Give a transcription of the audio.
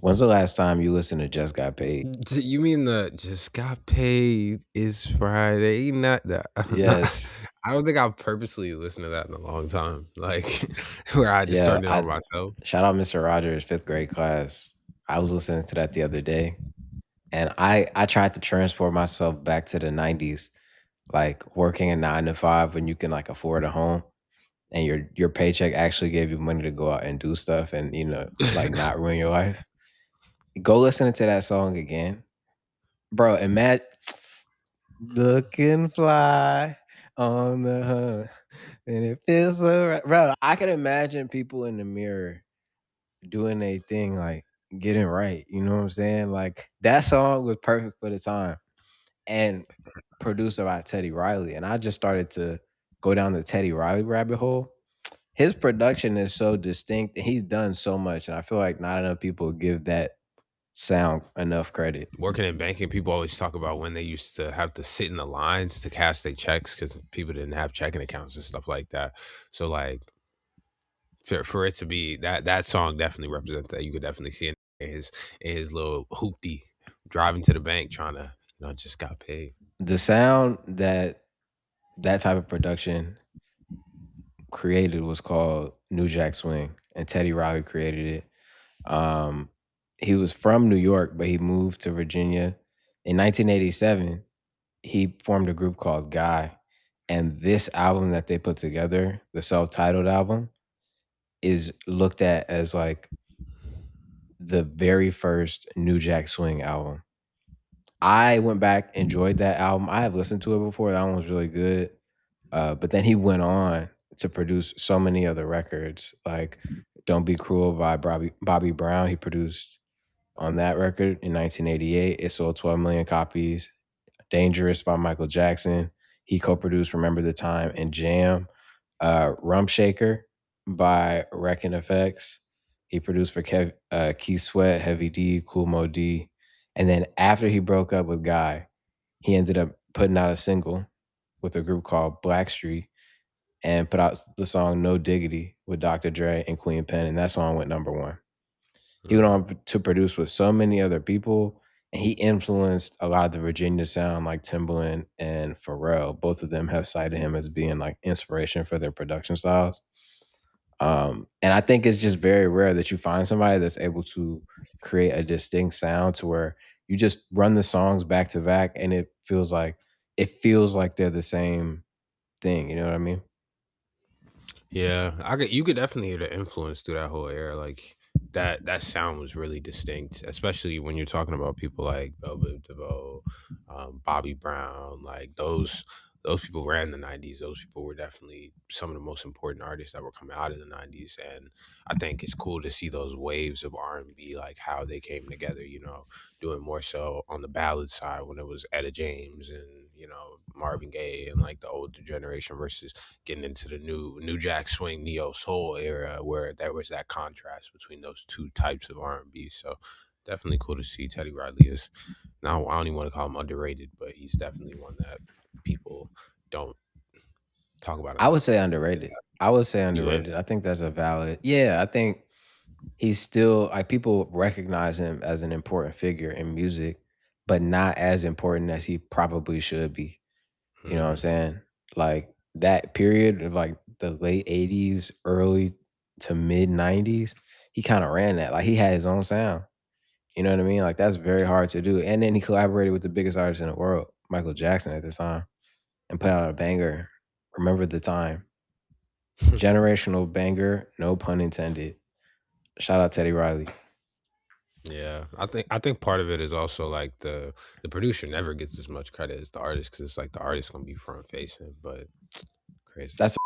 When's the last time you listened to Just Got Paid? You mean the just got paid is Friday? Not that. Yes. I don't think I've purposely listened to that in a long time. Like where I just Yeah, turned it on I myself. shout out Mr. Rogers, 5th grade class. I was listening to that the other day, and I tried to transport myself back to the 90s, like working a 9 to 5 when you can, like, afford a home, and your paycheck actually gave you money to go out and do stuff and, like, not ruin your life. Go listen to that song again. Bro, looking fly on the hunt, and it feels so right. Bro, I can imagine people in the mirror doing a thing, like, getting right, you know what I'm saying? Like, that song was perfect for the time and produced by Teddy Riley, and I just started to go down the Teddy Riley rabbit hole. His production is so distinct, and he's done so much, and I feel like not enough people give that sound enough credit. Working in banking, people always talk about when they used to have to sit in the lines to cash their checks because people didn't have checking accounts and stuff like that. So like for it to be that song definitely represents that. You could definitely see it in his little hoopty driving to the bank trying to just got paid. The sound that type of production created was called New Jack Swing, and Teddy Riley created it. Um, he was from New York, but he moved to Virginia. In 1987, he formed a group called Guy, and this album that they put together, the self-titled album, is looked at as like the very first New Jack Swing album. I went back, enjoyed that album. I have listened to it before. That one was really good. But then he went on to produce so many other records, like "Don't Be Cruel" by Bobby Brown. He produced on that record in 1988. It sold 12 million copies. "Dangerous" by Michael Jackson. He co-produced "Remember the Time" and "Jam." "Rump Shaker" by Wrecking Effects. He produced for Keith Sweat, Heavy D, Cool Mo D. And then after he broke up with Guy, he ended up putting out a single with a group called Blackstreet and put out the song No Diggity with Dr. Dre and Queen Pen, and that song went number one. He went Mm. on to produce with so many other people, and he influenced a lot of the Virginia sound like Timbaland and Pharrell. Both of them have cited him as being like inspiration for their production styles. And I think it's just very rare that you find somebody that's able to create a distinct sound to where you just run the songs back to back and it feels like they're the same thing, you know what I mean? Yeah, you could definitely hear the influence through that whole era. Like that sound was really distinct, especially when you're talking about people like Velvet DeVoe, Bobby Brown. Like those people ran the '90s. Those people were definitely some of the most important artists that were coming out of the '90s. And I think it's cool to see those waves of R&B, like how they came together. Doing more so on the ballad side when it was Etta James and Marvin Gaye and like the older generation versus getting into the new jack swing neo soul era where there was that contrast between those two types of R&B. So definitely cool to see Teddy Riley is now. I don't even want to call him underrated, but he's definitely one that people don't talk about I would enough. say underrated. I would say You would? underrated. I think that's a valid. Yeah, I think he's still like people recognize him as an important figure in music, but not as important as he probably should be. You know what I'm Mm. saying? Like that period of like the late 80s, early to mid 90s, he kind of ran that. Like he had his own sound. You know what I mean? Like that's very hard to do. And then he collaborated with the biggest artist in the world, Michael Jackson at the time, and put out a banger. Remember the Time. Generational banger, no pun intended. Shout out Teddy Riley. Yeah, I think part of it is also like the producer never gets as much credit as the artist because it's like the artist gonna be front facing, but crazy. That's